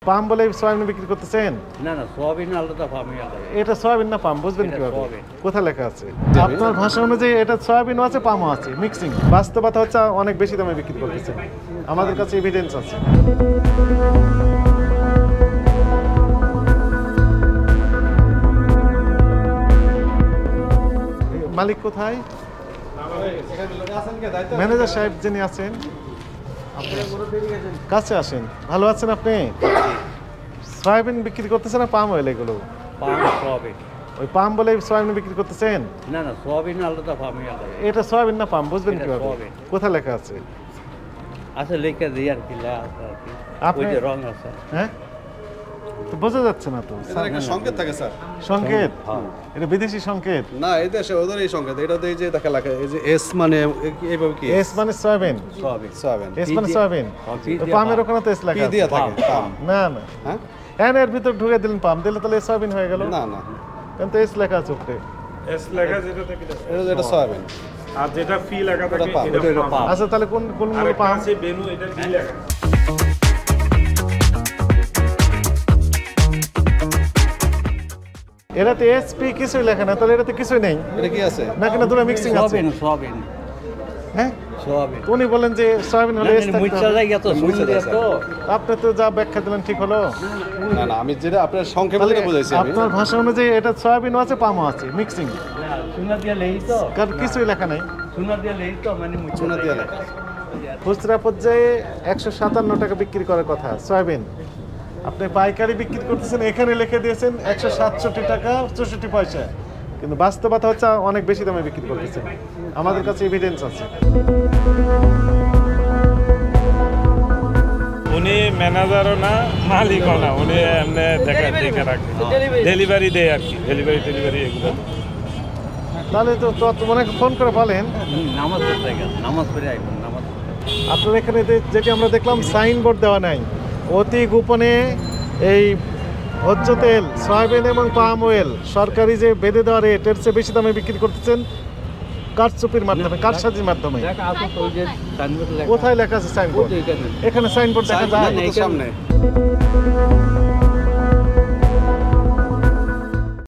পাম বলে সয়াবিন বিক্রি করতেছেন? না না, সোয়াবিন আলাদা, পাম আলাদা। এটা সয়াবিন না পাম বুঝবেন কিভাবে? কোথায় লেখা আছে? আপনার ভাষা অনুযায়ী এটা সয়াবিনও আছে পামও আছে, মিক্সিং। বাস্তবতা হচ্ছে অনেক বেশি দামে বিক্রি করতেছেন, আমাদের কাছে এভিডেন্স আছে। মালিক কোথায়? ম্যানেজার সাহেব যিনি আছেন, কাছে আসেন। ভালো আছেন আপনি? সয়াবিন বিক্রি করতেছেন না পাম অয়েল? এগুলো পাম, সোয়াবিন। ওই পাম বলে সয়াবিন বিক্রি করতেছেন? না না, সোয়াবিন আলাদা, পাম আলাদা। এটা সয়াবিন না পাম বুঝবেন এটা কিভাবে? সয়াবিন। কোথায় লেখা আছে? আচ্ছা, লিখে দিই আর কি, আপনি ওই যে রং আছে। হ্যাঁ, তো বোঝা যাচ্ছে না তো। একটা সংকেত থাকে স্যার। সংকেত? এটা বিদেশি সংকেত না, এই দেশে ওদের এই সংকেত, এটা এই যে দেখা লেখা, এই যে এস মানে এইভাবে কি? এস মানে সয়াবিন, সোয়াবিন। সয়াবিন। এস মানে সয়াবিন। পামের ওখানে তো এস লেখা পি আছে। দিয়া থাকে পাম। না না, হ্যাঁ, এর ভিতর ঢুকে দিলেন পাম দিলে তাহলে সয়াবিন হয়ে গেল না না, কারণ তো এস লেখা আছে উপরে। এস লেখা যেটা থাকে এটা সয়াবিন। আর যেটা ফি লেখা থাকে পাম। এটা এটা পাম। পাম। আচ্ছা তাহলে কোন কোন আর পাম? আছে বেনু, এটা ফি লেখা। এটাতে এসপি কিছুই লেখা না, তাহলে এটাতে কিছুই নেই এটা কি আছে? না, কেন দুটো মিক্সিং আছে? সোয়াবিন, সোয়াবিন, হ্যাঁ, সোয়াবিন। উনি বলেন যে সয়াবিন হলে এস থাকতে মুইচা হবে। জায়গা তো, মুইচা সুন্দর আছে। তো। আপনি তো যা ব্যাখ্যা দিলেন ঠিক হলো। না না, আমি যেটা আপনার সংক্ষেপে তাহলে যেটা বুঝাইছি আমি। আপনার ভাষা অনুযায়ী এটা সয়াবিনও আছে পামও আছে, মিক্সিং। সুনা দিয়া লেই তো, কারণ কিছুই লেখা নাই। সুনা দিয়া লেই তো, মানে মুইচা চুনা দিয়া জায়গা। লেখা। খুচরা পর্যায়ে 157 টাকা বিক্রি করার কথা সয়াবিন, আপনি পাইকারি বিক্রি করতেছেন, এখানে লিখে দিয়েছেন 167 টাকা 64 পয়সা, কিন্তু বাস্তবতা হচ্ছে অনেক বেশি দামে বিক্রি করতেছেন, আমাদের কাছে এভিডেন্স আছে। উনি ম্যানেজারও না, মালিকও না, উনি এমনি দেখে রাখে, ডেলিভারি দেয় আর কি, ডেলিভারি এগুলো। তাহলে তো অনেক ফোন করে বলেন। নামাজ পড়তে গেছে, নামাজ পড়ে আইবেন, নামাজ পড়ে। আপনার এখানে যেটি আমরা দেখলাম সাইনবোর্ড দেওয়া নাই, অতি গোপনে এই ভোজ্য তেল সয়াবিন এবং পাম অয়েল সরকারি যে বেঁধে দেওয়া রেট এর চেয়ে বেশি দামে বিক্রি করতেছেন কারচুপির মাধ্যমে, কারসাজির মাধ্যমে। দেখা আছে তো, ওই যে সাইনবোর্ডে লেখা। কোথায় লেখা আছে সাইনবোর্ড? ওই যে এখানে। এখানে সাইনবোর্ড দেখা যায় সামনে।